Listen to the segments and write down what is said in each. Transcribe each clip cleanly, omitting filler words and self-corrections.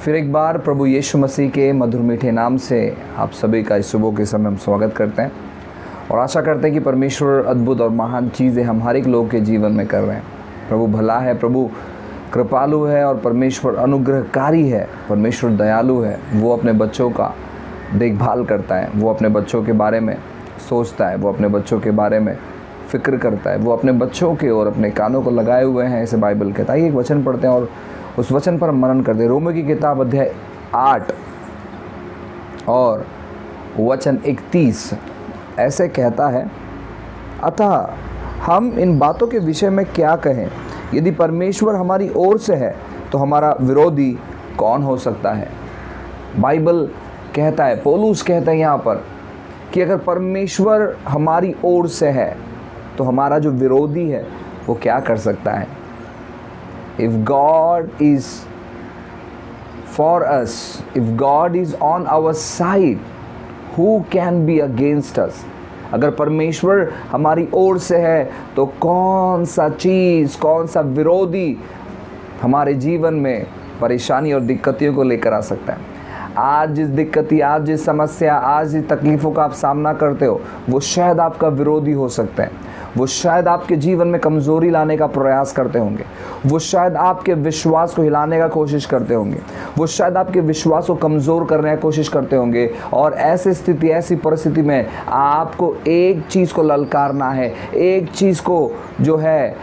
फिर एक बार प्रभु यीशु मसीह के मधुर मीठे नाम से आप सभी का इस सुबह के समय हम स्वागत करते हैं और आशा करते हैं कि परमेश्वर अद्भुत और महान चीज़ें हम हर एक लोग के जीवन में कर रहे हैं। प्रभु भला है, प्रभु कृपालु है और परमेश्वर अनुग्रहकारी है, परमेश्वर दयालु है। वो अपने बच्चों का देखभाल करता है, वो अपने बच्चों के बारे में सोचता है, वो अपने बच्चों के बारे में फ़िक्र करता है, वो अपने बच्चों के और अपने कानों को लगाए हुए हैं, ऐसे बाइबल कहता है। एक वचन पढ़ते हैं और उस वचन पर मनन करते हैं। रोमियो की किताब अध्याय 8 और वचन 31 ऐसे कहता है, अतः हम इन बातों के विषय में क्या कहें? यदि परमेश्वर हमारी ओर से है तो हमारा विरोधी कौन हो सकता है? बाइबल कहता है, पौलुस कहता है यहाँ पर कि अगर परमेश्वर हमारी ओर से है तो हमारा जो विरोधी है वो क्या कर सकता है? If God is for us, if God is on our side, who can be against us? अगर परमेश्वर हमारी ओर से है तो कौन सा चीज़, कौन सा विरोधी हमारे जीवन में परेशानी और दिक्कतियों को लेकर आ सकता है? आज जिस दिक्कती, आज जिस समस्या, आज जिस तकलीफ़ों का आप सामना करते हो, वो शायद आपका विरोधी हो सकता है। वो शायद आपके जीवन में कमज़ोरी लाने का प्रयास करते होंगे, वो शायद आपके विश्वास को हिलाने का कोशिश करते होंगे, वो शायद आपके विश्वास को कमज़ोर करने की कोशिश करते होंगे। और ऐसी स्थिति, ऐसी परिस्थिति में आपको एक चीज़ को ललकारना है, एक चीज़ को जो है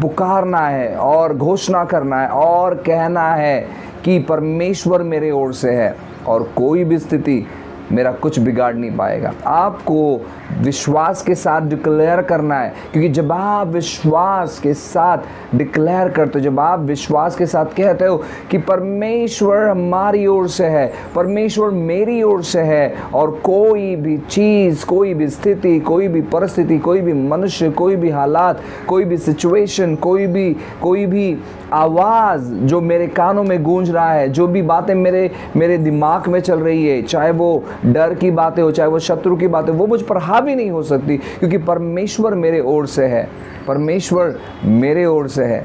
पुकारना है और घोषणा करना है और कहना है कि परमेश्वर मेरे ओर से है और कोई भी स्थिति मेरा कुछ बिगाड़ नहीं पाएगा। आपको विश्वास के साथ डिक्लेयर करना है, क्योंकि जब आप विश्वास के साथ डिक्लेयर करते हो, जब आप विश्वास के साथ कहते हो कि परमेश्वर हमारी ओर से है, परमेश्वर मेरी ओर से है, और कोई भी चीज़, कोई भी स्थिति, कोई भी परिस्थिति, कोई भी मनुष्य, कोई भी हालात, कोई भी सिचुएशन, कोई भी आवाज़ जो मेरे कानों में गूंज रहा है, जो भी बातें मेरे दिमाग में चल रही है, चाहे वो डर की बातें हो, चाहे वो शत्रु की बातें, वो मुझ पर हावी नहीं हो सकती, क्योंकि परमेश्वर मेरे ओर से है, परमेश्वर मेरे ओर से है।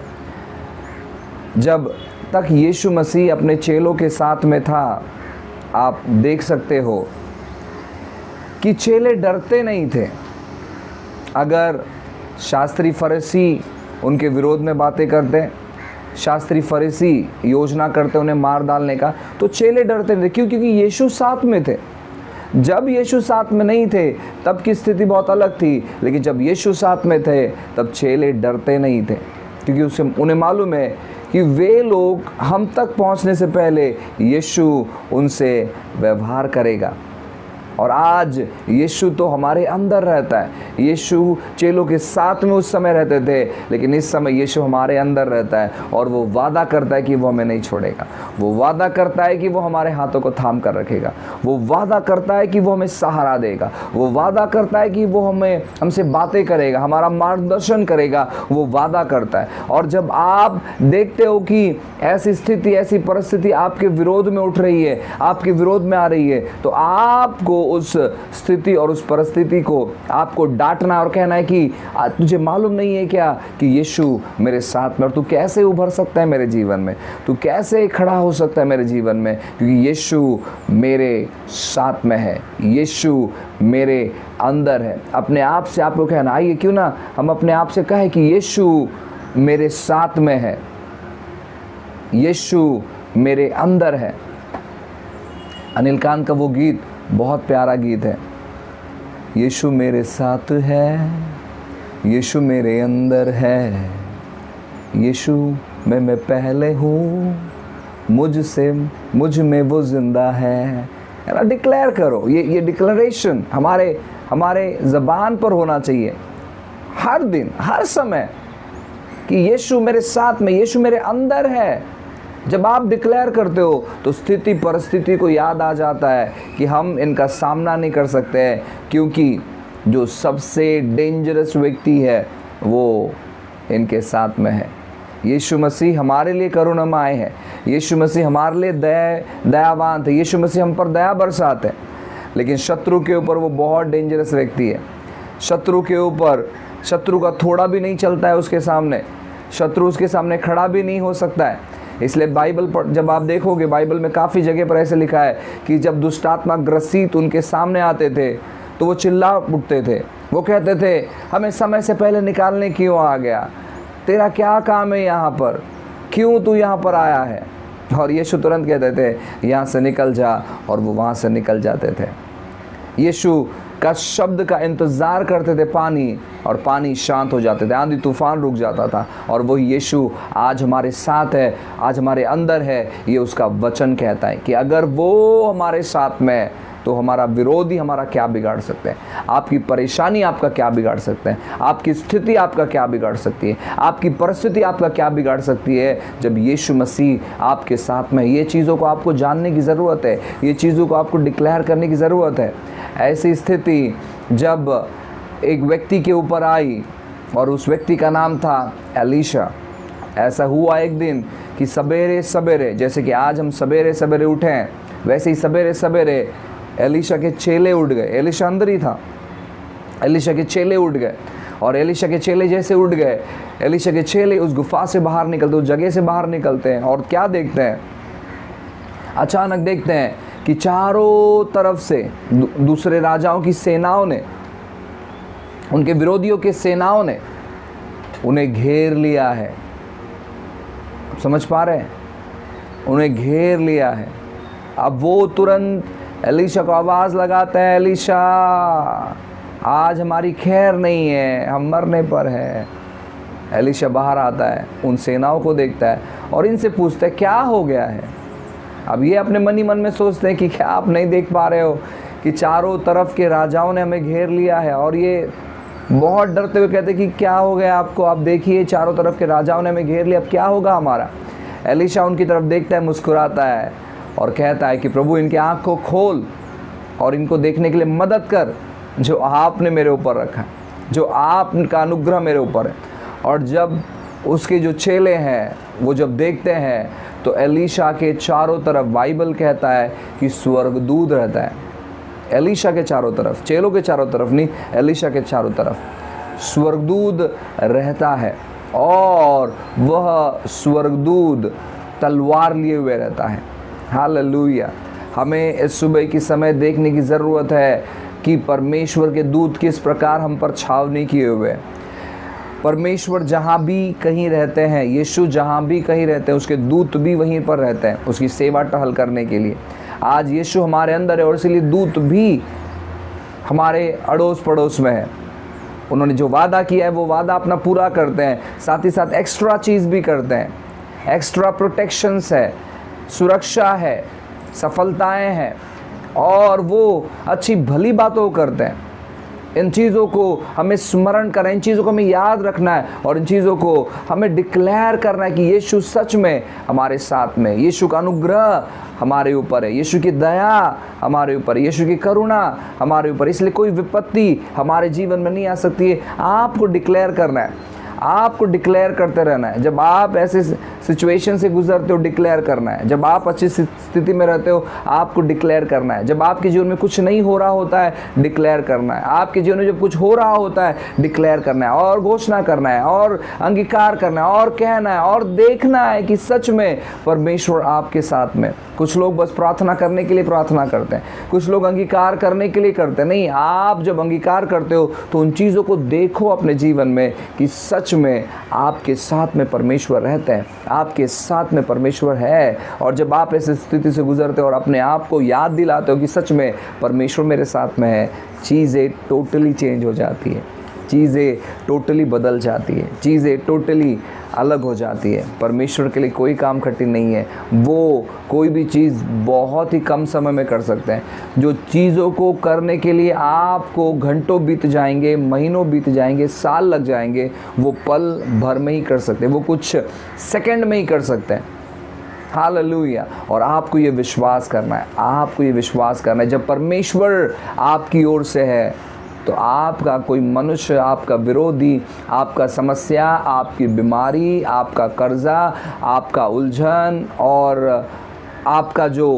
जब तक यीशु मसीह अपने चेलों के साथ में था, आप देख सकते हो कि चेले डरते नहीं थे। अगर शास्त्री फरीसी उनके विरोध में बातें करते, शास्त्री फरीसी योजना करते उन्हें मार डालने का, तो चेले डरते थे। क्यों? क्योंकि यीशु साथ में थे। जब यीशु साथ में नहीं थे तब की स्थिति बहुत अलग थी, लेकिन जब यीशु साथ में थे तब चेले डरते नहीं थे, क्योंकि उन्हें मालूम है कि वे लोग हम तक पहुंचने से पहले यीशु उनसे व्यवहार करेगा। और आज यीशु तो हमारे अंदर रहता है। यीशु चेलों के साथ में उस समय रहते थे, लेकिन इस समय यीशु हमारे अंदर रहता है और वो वादा करता है कि वो हमें नहीं छोड़ेगा। वो वादा करता है कि वो हमारे हाथों को थाम कर रखेगा। वो वादा करता है कि वो हमें सहारा देगा। वो वादा करता है कि वो हमसे बातें करेगा, हमारा मार्गदर्शन करेगा। वो वादा करता है। और जब आप देखते हो कि ऐसी स्थिति, ऐसी परिस्थिति आपके विरोध में उठ रही है, आपके विरोध में आ रही है, तो आपको उस स्थिति और उस परिस्थिति को आपको डांटना और कहना है कि तुझे मालूम नहीं है क्या कि यीशु मेरे साथ में, और तू कैसे उभर सकता है मेरे जीवन में, तू कैसे खड़ा हो सकता है मेरे जीवन में, क्योंकि यीशु मेरे साथ में है, यीशु मेरे अंदर है। अपने आप से आपको कहना, आइए क्यों ना हम अपने आप से कहें कि यीशु मेरे साथ में है, यीशु मेरे अंदर है। अनिल कांत का वो गीत बहुत प्यारा गीत है, यीशु मेरे साथ है, यीशु मेरे अंदर है, यीशु मैं पहले हूँ, मुझ में वो जिंदा है। डिक्लेयर करो, ये डिक्लेरेशन हमारे ज़बान पर होना चाहिए हर दिन, हर समय, कि यीशु मेरे साथ में, यीशु मेरे अंदर है। जब आप डिक्लेयर करते हो तो स्थिति परिस्थिति को याद आ जाता है कि हम इनका सामना नहीं कर सकते हैं, क्योंकि जो सबसे डेंजरस व्यक्ति है वो इनके साथ में है। यीशु मसीह हमारे लिए करुणामय है, यीशु मसीह हमारे लिए दयावान थे, यीशु मसीह हम पर दया बरसाते हैं। लेकिन शत्रु के ऊपर वो बहुत डेंजरस व्यक्ति है। शत्रु के ऊपर, शत्रु का थोड़ा भी नहीं चलता है उसके सामने, शत्रु उसके सामने खड़ा भी नहीं हो सकता है, इसलिए बाइबल पर जब आप देखोगे, बाइबल में काफ़ी जगह पर ऐसे लिखा है कि जब दुष्टात्मा ग्रसित उनके सामने आते थे तो वो चिल्ला उठते थे, वो कहते थे हमें समय से पहले निकालने क्यों आ गया, तेरा क्या काम है यहाँ पर, क्यों तू यहाँ पर आया है। और यीशु तुरंत कहते थे यहाँ से निकल जा, और वो वहाँ से निकल जाते थे। यीशु का शब्द का इंतज़ार करते थे पानी, और पानी शांत हो जाते थे, आंधी तूफान रुक जाता था। और वही यीशु आज हमारे साथ है, आज हमारे अंदर है। ये उसका वचन कहता है कि अगर वो हमारे साथ में है तो हमारा विरोधी हमारा क्या बिगाड़ सकते हैं, आपकी परेशानी आपका क्या बिगाड़ सकते हैं, आपकी स्थिति आपका क्या बिगाड़ सकती है, आपकी परिस्थिति आपका क्या बिगाड़ सकती है। जब यीशु मसीह आपके साथ में, ये चीज़ों को आपको जानने की ज़रूरत है, ये चीज़ों को आपको डिक्लेयर करने की ज़रूरत है। ऐसी स्थिति जब एक व्यक्ति के ऊपर आई, और उस व्यक्ति का नाम था एलीशा। ऐसा हुआ एक दिन कि सवेरे सवेरे, जैसे कि आज हम सवेरे सवेरे उठें, वैसे ही सवेरे सवेरे एलीशा के चेले उठ गए। एलीशा अंदर ही था, एलीशा के चेले उठ गए, और एलीशा के चेले जैसे उठ गए, एलीशा के चेले उस गुफा से बाहर निकलते, उस जगह से बाहर निकलते हैं, और क्या देखते हैं, अचानक देखते हैं कि चारों तरफ से दूसरे राजाओं की सेनाओं ने, उनके विरोधियों के सेनाओं ने उन्हें घेर लिया है। समझ पा रहे हैं? उन्हें घेर लिया है। अब वो तुरंत एलीशा को आवाज़ लगाते हैं, एलीशा आज हमारी खैर नहीं है, हम मरने पर है। एलीशा बाहर आता है, उन सेनाओं को देखता है और इनसे पूछता है क्या हो गया है। अब ये अपने मन ही मन में सोचते हैं कि क्या आप नहीं देख पा रहे हो कि चारों तरफ के राजाओं ने हमें घेर लिया है। और ये बहुत डरते हुए कहते कि क्या हो गया आपको, आप देखिए चारों तरफ के राजाओं ने हमें घेर लिया, अब क्या होगा हमारा। एलीशा उनकी तरफ देखता है, मुस्कुराता है और कहता है कि प्रभु इनकी आँख को खोल और इनको देखने के लिए मदद कर जो आपने मेरे ऊपर रखा है, जो आपका अनुग्रह मेरे ऊपर है। और जब उसके जो चेले हैं वो जब देखते हैं तो एलीशा के चारों तरफ, बाइबल कहता है कि स्वर्गदूत रहता है। एलीशा के चारों तरफ, चेलों के चारों तरफ नहीं, एलीशा के चारों तरफ स्वर्गदूत रहता है। और वह स्वर्गदूत तलवार लिए हुए रहता है। हालेलुया। हमें इस सुबह की समय देखने की ज़रूरत है कि परमेश्वर के दूत किस प्रकार हम पर छावनी किए हुए हैं। परमेश्वर जहाँ भी कहीं रहते हैं, यीशु जहाँ भी कहीं रहते हैं, उसके दूत भी वहीं पर रहते हैं उसकी सेवा टहल करने के लिए। आज यीशु हमारे अंदर है और इसलिए दूत भी हमारे अड़ोस पड़ोस में है। उन्होंने जो वादा किया है वो वादा अपना पूरा करते हैं, साथ ही साथ एक्स्ट्रा चीज़ भी करते हैं। एक्स्ट्रा प्रोटेक्शंस है, सुरक्षा है, सफलताएं हैं, और वो अच्छी भली बातों करते हैं। इन चीज़ों को हमें स्मरण करना है, इन चीज़ों को हमें याद रखना है, और इन चीज़ों को हमें डिक्लेयर करना है कि यीशु सच में हमारे साथ में, यीशु का अनुग्रह हमारे ऊपर है, यीशु की दया हमारे ऊपर, यीशु की करुणा हमारे ऊपर। इसलिए कोई विपत्ति हमारे जीवन में नहीं आ सकती है। आपको डिक्लेयर करना है, आपको डिक्लेयर करते रहना है। जब आप ऐसे सिचुएशन से गुजरते हो, डिक्लेयर करना है। जब आप अच्छी स्थिति में रहते हो, आपको डिक्लेयर करना है। जब आपके जीवन में कुछ नहीं हो रहा होता है, डिक्लेयर करना है। आपके जीवन में जब कुछ हो रहा होता है, डिक्लेयर करना है और घोषणा करना है और अंगीकार करना है और कहना है और देखना है कि सच में परमेश्वर आपके साथ में। कुछ लोग बस प्रार्थना करने के लिए प्रार्थना करते हैं, कुछ लोग अंगीकार करने के लिए करते हैं। नहीं, आप जब अंगीकार करते हो तो उन चीज़ों को देखो अपने जीवन में कि सच में आपके साथ में परमेश्वर रहते हैं, आपके साथ में परमेश्वर है। और जब आप ऐसी स्थिति से गुजरते हो और अपने आप को याद दिलाते हो कि सच में परमेश्वर मेरे साथ में है, चीज़ें टोटली चेंज हो जाती है, चीज़ें टोटली बदल जाती है, चीज़ें टोटली अलग हो जाती है। परमेश्वर के लिए कोई काम कठिन नहीं है। वो कोई भी चीज़ बहुत ही कम समय में कर सकते हैं। जो चीज़ों को करने के लिए आपको घंटों बीत जाएंगे, महीनों बीत जाएंगे, साल लग जाएंगे, वो पल भर में ही कर सकते हैं, वो कुछ सेकंड में ही कर सकते हैं। हालेलुया। और आपको ये विश्वास करना है, आपको ये विश्वास करना है, जब परमेश्वर आपकी ओर से है तो आपका कोई मनुष्य, आपका विरोधी, आपका समस्या, आपकी बीमारी, आपका कर्जा, आपका उलझन और आपका जो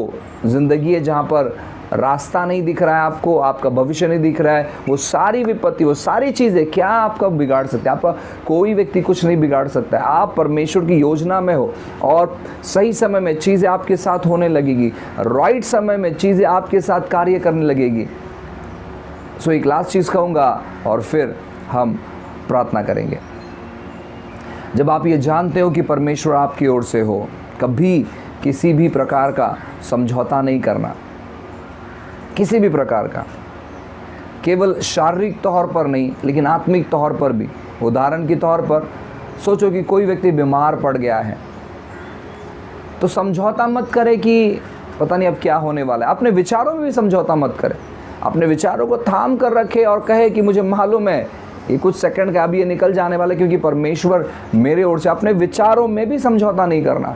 ज़िंदगी है जहाँ पर रास्ता नहीं दिख रहा है आपको, आपका भविष्य नहीं दिख रहा है, वो सारी विपत्ति, वो सारी चीज़ें क्या आपका बिगाड़ सकते हैं? आपका कोई व्यक्ति कुछ नहीं बिगाड़ सकता है। आप परमेश्वर की योजना में हो और सही समय में चीज़ें आपके साथ होने लगेगी, राइट समय में चीज़ें आपके साथ कार्य करने लगेगी। सो एक लास्ट चीज़ कहूँगा और फिर हम प्रार्थना करेंगे। जब आप ये जानते हो कि परमेश्वर आपकी ओर से हो, कभी किसी भी प्रकार का समझौता नहीं करना, किसी भी प्रकार का, केवल शारीरिक तौर पर नहीं लेकिन आत्मिक तौर पर भी। उदाहरण के तौर पर सोचो कि कोई व्यक्ति बीमार पड़ गया है, तो समझौता मत करे कि पता नहीं अब क्या होने वाला है। अपने विचारों में भी समझौता मत करे, अपने विचारों को थाम कर रखे और कहे कि मुझे मालूम है ये कुछ सेकंड का अभी ये निकल जाने वाला है, क्योंकि परमेश्वर मेरे ओर से। अपने विचारों में भी समझौता नहीं करना।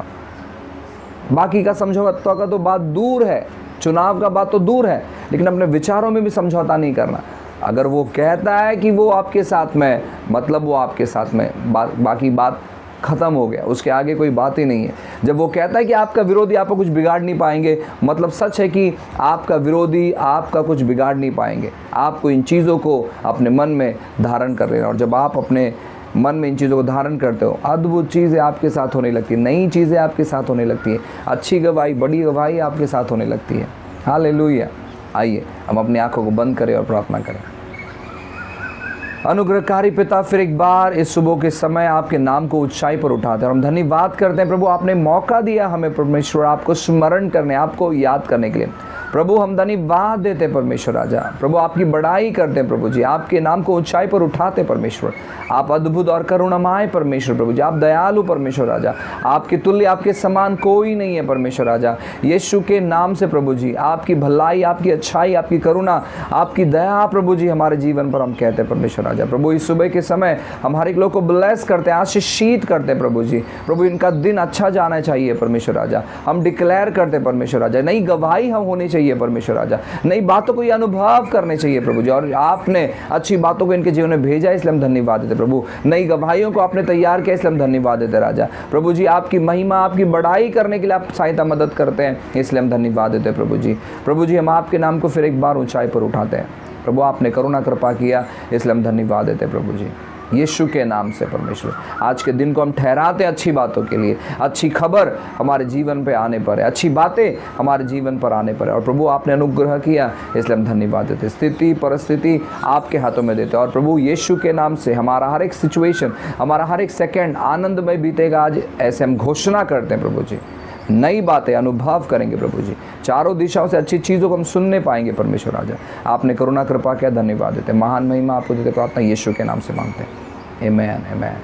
बाकी का समझौता का तो बात दूर है, चुनाव का बात तो दूर है, लेकिन अपने विचारों में भी समझौता नहीं करना। अगर वो कहता है कि वो आपके साथ में, मतलब वो आपके साथ में, बाकी बात ख़त्म हो गया, उसके आगे कोई बात ही नहीं है। जब वो कहता है कि आपका विरोधी आपको कुछ बिगाड़ नहीं पाएंगे, मतलब सच है कि आपका विरोधी आपका कुछ बिगाड़ नहीं पाएंगे। आपको इन चीज़ों को अपने मन में धारण कर लेना, और जब आप अपने मन में इन चीज़ों को धारण करते हो, अद्भुत चीज़ें आपके साथ होने लगती है, नई चीज़ें आपके साथ होने लगती है, अच्छी गवाही, बड़ी गवाही आपके साथ होने लगती है। हालेलुया। आइए हम अपनी आंखों को बंद करें और प्रार्थना करें। अनुग्रहकारी पिता, फिर एक बार इस सुबह के समय आपके नाम को ऊंचाई पर उठाते हैं और हम धन्यवाद करते हैं प्रभु, आपने मौका दिया हमें परमेश्वर आपको स्मरण करने, आपको याद करने के लिए। प्रभु हम धन्यवाद देते हैं परमेश्वर राजा, प्रभु आपकी बड़ाई करते हैं प्रभु जी, आपके नाम को ऊंचाई पर उठाते परमेश्वर। आप अद्भुत और करुणामय परमेश्वर प्रभु जी, आप दयालु परमेश्वर राजा, आपके तुल्य, आपके समान कोई नहीं है परमेश्वर राजा। यीशु के नाम से प्रभु जी आपकी भलाई, आपकी अच्छाई, आपकी करुणा, आपकी दया प्रभु जी हमारे जीवन पर हम कहते हैं परमेश्वर राजा। प्रभु इस सुबह के समय हम हर एक लोग को ब्लेस करते हैं, आशीषित करते हैं प्रभु जी। प्रभु इनका दिन अच्छा जाना चाहिए परमेश्वर राजा, हम डिक्लेयर करते हैं परमेश्वर राजा, नई गवाही हम होनी चाहिए परमेश्वर राजा, नई बातों को ये अनुभव करने चाहिए प्रभु जी। और आपने अच्छी बातों को इनके जीवन में भेजा, इसलिए हम धन्यवाद देते प्रभु। नई गवाहियों को आपने तैयार किया, इसलिए हम धन्यवाद देते राजा। प्रभु जी आपकी महिमा, आपकी बड़ाई करने के लिए आप सहायता मदद करते हैं, इसलिए हम धन्यवाद देते प्रभु जी। प्रभु जी हम आपके नाम को फिर एक बार ऊंचाई पर उठाते हैं प्रभु, आपने करुणा कृपा किया, इसलिए हम धन्यवाद देते प्रभु जी यीशु के नाम से परमेश्वर। आज के दिन को हम ठहराते हैं अच्छी बातों के लिए, अच्छी खबर हमारे जीवन पे आने पर है, अच्छी बातें हमारे जीवन पर आने पर है, और प्रभु आपने अनुग्रह किया, इसलिए हम धन्यवाद देते। स्थिति परिस्थिति आपके हाथों में देते, और प्रभु यीशु के नाम से हमारा हर एक सिचुएशन, हमारा हर एक सेकेंड आनंदमय बीतेगा आज, ऐसे हम घोषणा करते हैं प्रभु जी। नई बातें अनुभव करेंगे प्रभु जी, चारों दिशाओं से अच्छी चीज़ों को हम सुनने पाएंगे परमेश्वर राजा। आपने करुणा कृपा किया, धन्यवाद देते, महान महिमा आपको देते, प्रार्थना यीशु के नाम से मांगते हैं, आमेन आमेन।